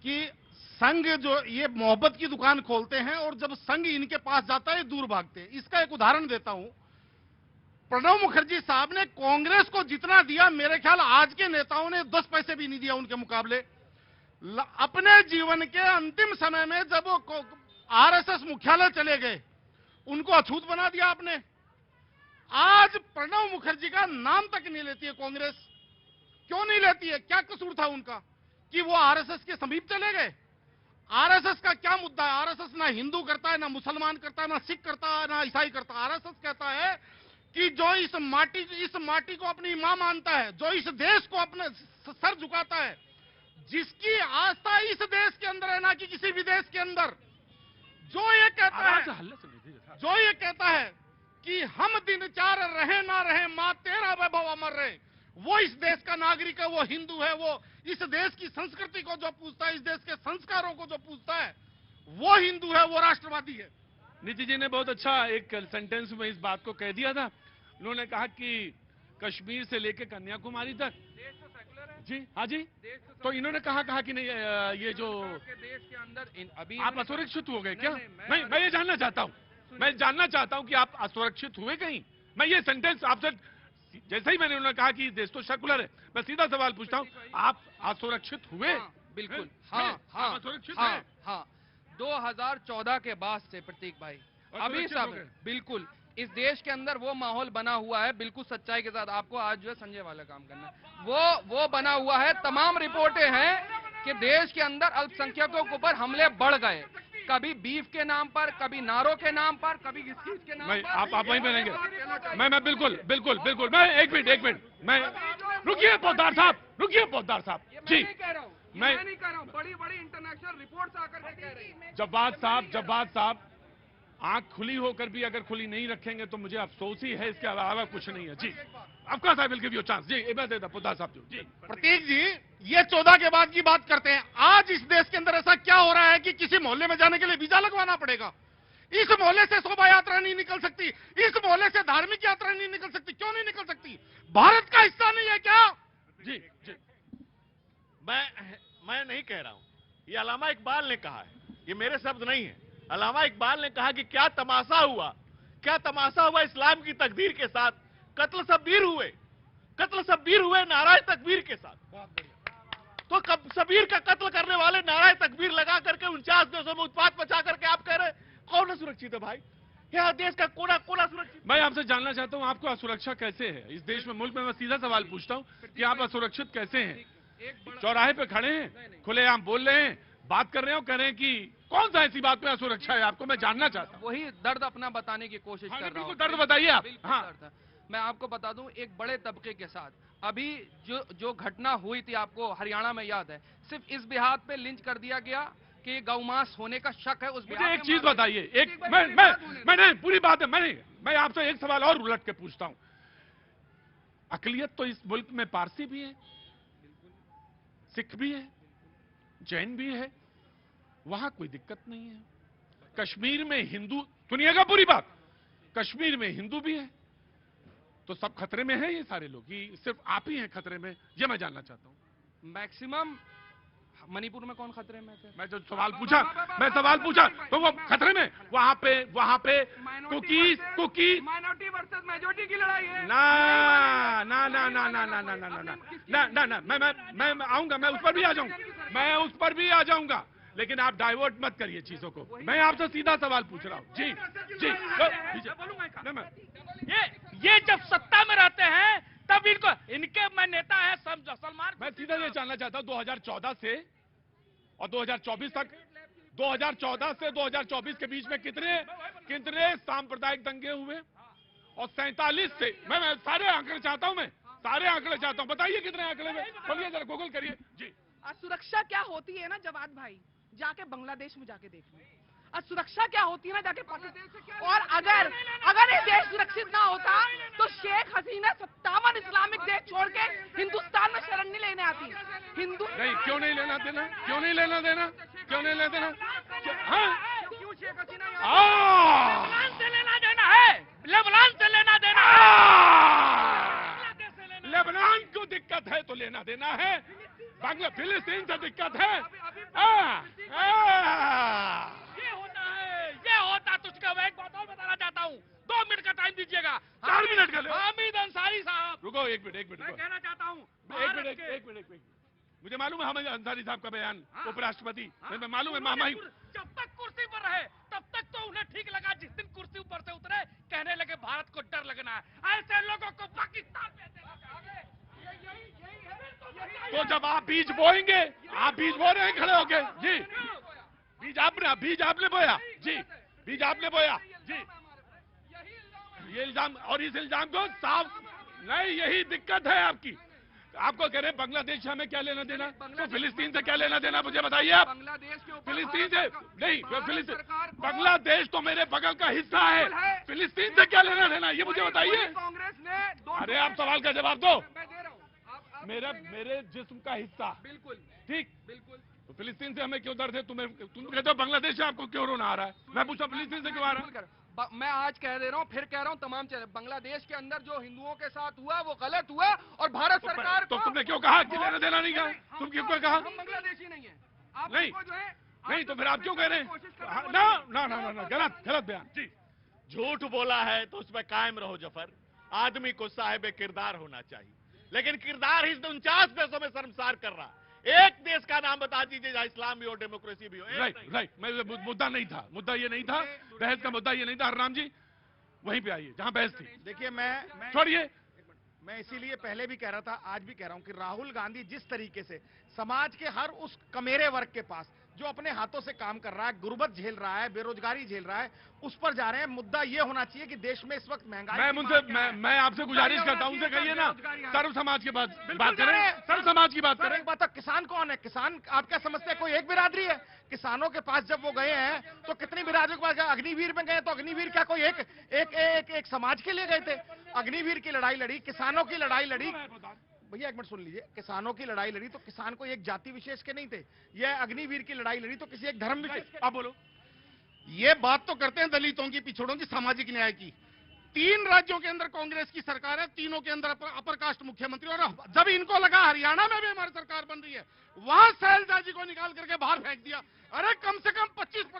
कि संघ जो ये मोहब्बत की दुकान खोलते हैं और जब संघ इनके पास जाता है दूर भागते हैं। इसका एक उदाहरण देता हूं। प्रणब मुखर्जी साहब ने कांग्रेस को जितना दिया, मेरे ख्याल आज के नेताओं ने 10 पैसे भी नहीं दिया उनके मुकाबले। अपने जीवन के अंतिम समय में जब वो आरएसएस मुख्यालय चले गए, उनको अछूत बना दिया आपने। आज प्रणब मुखर्जी का नाम तक नहीं लेती है कांग्रेस। क्यों नहीं लेती है? क्या कसूर था उनका कि वो आरएसएस के समीप चले गए? आरएसएस का क्या मुद्दा है? आरएसएस ना हिंदू करता है, ना मुसलमान करता है, ना सिख करता है, ना ईसाई करता है। आरएसएस कहता है कि जो इस माटी को अपनी मां मानता है, जो इस देश को अपने सर झुकाता है, जिसकी आस्था इस देश के अंदर है ना कि किसी भी देश के अंदर, जो ये कहता है कि हम दिन चार रहे ना रहे मां तेरा वैभव अमर रहे, वो इस देश का नागरिक है, वो हिंदू है, वो इस देश की संस्कृति को जो पूछता है, इस देश के संस्कारों को जो पूछता है, वो हिंदू है, वो राष्ट्रवादी है। नीतीश जी ने बहुत अच्छा एक सेंटेंस में इस बात को कह दिया था। उन्होंने कहा कि कश्मीर से लेकर कन्याकुमारी तक देश तो सेकुलर है जी। हाँ जी, तो इन्होंने कहा कि नहीं ये जो देश के अंदर अभी आप असुरक्षित हो गए क्या? नहीं, मैं ये जानना चाहता हूँ, मैं जानना चाहता हूँ कि आप असुरक्षित हुए कहीं? मैं ये सेंटेंस आपसे, जैसे ही मैंने उन्होंने कहा कि देश तो सेकुलर है, मैं सीधा सवाल पूछता हूँ, आप असुरक्षित हुए? बिल्कुल, हाँ, असुरक्षित हाँ, हाँ। 2014 के बाद से प्रतीक भाई अभी सब बिल्कुल इस देश के अंदर वो माहौल बना हुआ है, बिल्कुल सच्चाई के साथ। आपको आज जो है संजय वाला काम करना है, वो बना हुआ है। तमाम रिपोर्टें हैं कि देश के अंदर अल्पसंख्यकों के ऊपर हमले बढ़ गए, कभी बीफ के नाम पर, कभी नारों के नाम पर, कभी किस चीज के नाम पर। आप वहीं पे रहेंगे। मैं बिल्कुल मैं एक मिनट मैं रुकिए पोद्दार साहब जी, मैं नहीं कह रहा हूँ, बड़ी बड़ी इंटरनेशनल रिपोर्ट्स आकर के कह रही है। जब्बार साहब आंख खुली होकर भी अगर खुली नहीं रखेंगे तो मुझे अफसोस ही है, इसके अलावा कुछ नहीं है जी। Of course I will give you chance जी। मैं देता पोद्दार साहब जी। प्रतीक जी, ये 14 के बाद की बात करते हैं। आज इस देश के अंदर ऐसा क्या हो रहा है कि किसी मोहल्ले में जाने के लिए वीजा लगवाना पड़ेगा? इस मोहल्ले से शोभा यात्रा नहीं निकल सकती, इस मोहल्ले से धार्मिक यात्रा नहीं निकल सकती। क्यों नहीं निकल सकती? भारत का हिस्सा नहीं है क्या? जी जी, मैं नहीं कह रहा हूं, ये अल्लामा इकबाल ने कहा है, ये मेरे शब्द नहीं है। अल्लामा इकबाल ने कहा कि क्या तमाशा हुआ इस्लाम की तकदीर के साथ। कत्ल शब्बीर हुए नाराज तकबीर के साथ। तो शबीर का कत्ल करने वाले नाराज तकबीर लगा करके 49 देशों में उत्पात मचा करके आप कह रहे कौन सुरक्षित है भाई? यहाँ देश का कोना कोना सुरक्षित। मैं आपसे जानना चाहता हूँ आपको असुरक्षा कैसे है इस देश में, मुल्क में? मैं सीधा सवाल पूछता हूँ कि आप असुरक्षित कैसे हैं? चौराहे पे खड़े हैं, खुलेआम बोल रहे हैं, बात कर रहे हो, कह रहे हैं कि कौन सा ऐसी बात में असुरक्षा है आपको? मैं जानना चाहता हूँ। वही दर्द अपना बताने की कोशिश कर रहा हूँ। दर्द बताइए आप। हाँ, मैं आपको बता दूं, एक बड़े तबके के साथ अभी जो घटना हुई थी, आपको हरियाणा में याद है, सिर्फ इस बिहार पे लिंच कर दिया गया कि गौमांस होने का शक है। उस मुझे एक चीज बताइए, मैं नहीं, पूरी बात है, मैं आपसे एक सवाल और उलट के पूछता हूं। अकलियत तो इस मुल्क में पारसी भी है, सिख भी है, जैन भी है, वहां कोई दिक्कत नहीं है। कश्मीर में हिंदू, सुनिएगा पूरी बात, कश्मीर में हिंदू भी है, तो सब खतरे में है ये सारे लोग, कि सिर्फ आप ही हैं खतरे में? ये मैं जानना चाहता हूं। मैक्सिमम मणिपुर में कौन खतरे में थे? मैं जो सवाल पूछा तो वो खतरे में, वहां पे कुकी माइनॉरिटी वर्सेस मेजॉरिटी की लड़ाई है। ना मैं आऊंगा, मैं उस पर भी आ जाऊंगा, लेकिन आप डाइवर्ट मत करिए चीजों को। मैं आपसे सीधा सवाल पूछ रहा हूँ जी जी। ये जब सत्ता में रहते हैं तब इनके मैं नेता है सलमान। मैं सीधा ये जानना चाहता हूँ 2014 से और 2024 तक, 2014 से 2024 के बीच में कितने सांप्रदायिक दंगे हुए? और 47 से मैं सारे आंकड़े चाहता हूँ, बताइए कितने आंकड़े में? बोलिए जरा, गूगल करिए जी। सुरक्षा क्या होती है ना जवाद भाई, जाके बांग्लादेश में जाके देख लो। सुरक्षा क्या होती है ना जाके पाकिस्तान। और अगर ये देश सुरक्षित ना होता तो शेख हसीना 57 इस्लामिक देश छोड़ के हिंदुस्तान में शरण नहीं लेने आती। नहीं, क्यों नहीं लेना देना? हाँ, लेबनान से लेना देना लेबनान को दिक्कत है तो लेना देना है, फिलिस्तीन से दिक्कत है ये होता तुझका मैं एक बात और बताना चाहता हूँ। 2 मिनट का टाइम दीजिएगा। 4 मिनट का। हामिद अंसारी साहब, रुको एक मिनट मैं कहना चाहता हूँ एक मिनट। मुझे मालूम है हामिद अंसारी साहब का बयान, उपराष्ट्रपति, मैं मालूम है मामा ही। जब तक कुर्सी पर रहे तब तक तो उन्हें ठीक लगा, जिस दिन कुर्सी ऊपर से उतरे कहने लगे भारत को डर लगना है। ऐसे लोगों को पाकिस्तान भेजना चाहोगे? तो जब आप बीज बोएंगे, आप बीज बो रहे हैं खड़े होके जी, बीज आपने बोया जी, बीज आपने बोया जी। ये इल्जाम, और इस इल्जाम को साफ नहीं, यही दिक्कत है आपकी। आपको कह रहे हैं बांग्लादेश हमें क्या लेना देना, तो फिलिस्तीन से क्या लेना देना मुझे बताइए आप। बांग्लादेश के ऊपर फिलिस्तीन से नहीं, फिलिस्तीन, बांग्लादेश तो मेरे बगल का हिस्सा है, फिलिस्तीन से क्या लेना देना ये मुझे बताइए। कांग्रेस ने अरे आप सवाल का जवाब दो। मैं दे रहा हूँ, मेरे जिस्म का हिस्सा, बिल्कुल ठीक। बिल्कुल। तो फिलिस्तीन से हमें क्यों दर्द है? तुम कहते हो बांग्लादेश से आपको क्यों रोना आ रहा है? मैं पूछा फिलिस्तीन से क्यों आ रहा है? मैं आज कह दे रहा हूँ, फिर कह रहा हूँ, तमाम चैनल, बांग्लादेश के अंदर जो हिंदुओं के साथ हुआ वो गलत हुआ, और भारत सरकार तो को तुमने क्यों कहा कि लेना देना नहीं कहा? तुम क्यों कहा? हम बांग्लादेशी नहीं है, आप नहीं, जो है नहीं, तो फिर आप क्यों कह रहे हैं? ना, गलत बयान जी। झूठ बोला है तो उसमें कायम रहो जफर। आदमी को साहिब किरदार होना चाहिए, लेकिन किरदार ही 49 देशों में शर्मसार कर रहा। एक देश का नाम बता दीजिए जहां इस्लाम भी हो, डेमोक्रेसी भी हो। राइट, मैं मुद्दा नहीं था, मुद्दा ये नहीं था, बहस का मुद्दा ये नहीं था। हरनाम जी वहीं पे आइए जहां बहस थी। देखिए मैं छोड़िए, मैं इसीलिए पहले भी कह रहा था, आज भी कह रहा हूं कि राहुल गांधी जिस तरीके से समाज के हर उस कमेरे वर्ग के पास जो अपने हाथों से काम कर रहा है, गुर्बत झेल रहा है, बेरोजगारी झेल रहा है, उस पर जा रहे हैं। मुद्दा ये होना चाहिए कि देश में इस वक्त महंगाई मैं आपसे गुजारिश करता हूं, उनसे कहिए ना सर्व समाज की बात करें, सर्व समाज की बात करें। एक बात, किसान कौन है? किसान आप क्या समझते हैं कोई एक बिरादरी है? किसानों के पास जब वो गए हैं तो कितनी बिरादरियों के पास गए? अग्निवीर में गए तो अग्निवीर क्या कोई एक समाज के लिए गए थे? अग्निवीर की लड़ाई लड़ी, किसानों की लड़ाई लड़ी। भैया एक मिनट सुन लीजिए, किसानों की लड़ाई लड़ी तो किसान कोई एक जाति विशेष के नहीं थे। यह अग्निवीर की लड़ाई लड़ी तो किसी एक धर्म विशेष। आप बोलो। ये बात तो करते हैं दलितों की, पिछड़ों की, सामाजिक न्याय की। 3 राज्यों के अंदर कांग्रेस की सरकार है, तीनों के अंदर अपर कास्ट मुख्यमंत्री, और जब इनको लगा हरियाणा में भी हमारी सरकार बन रही है, वहां शैलजा जी को निकाल करके बाहर फेंक दिया। अरे कम से कम 25%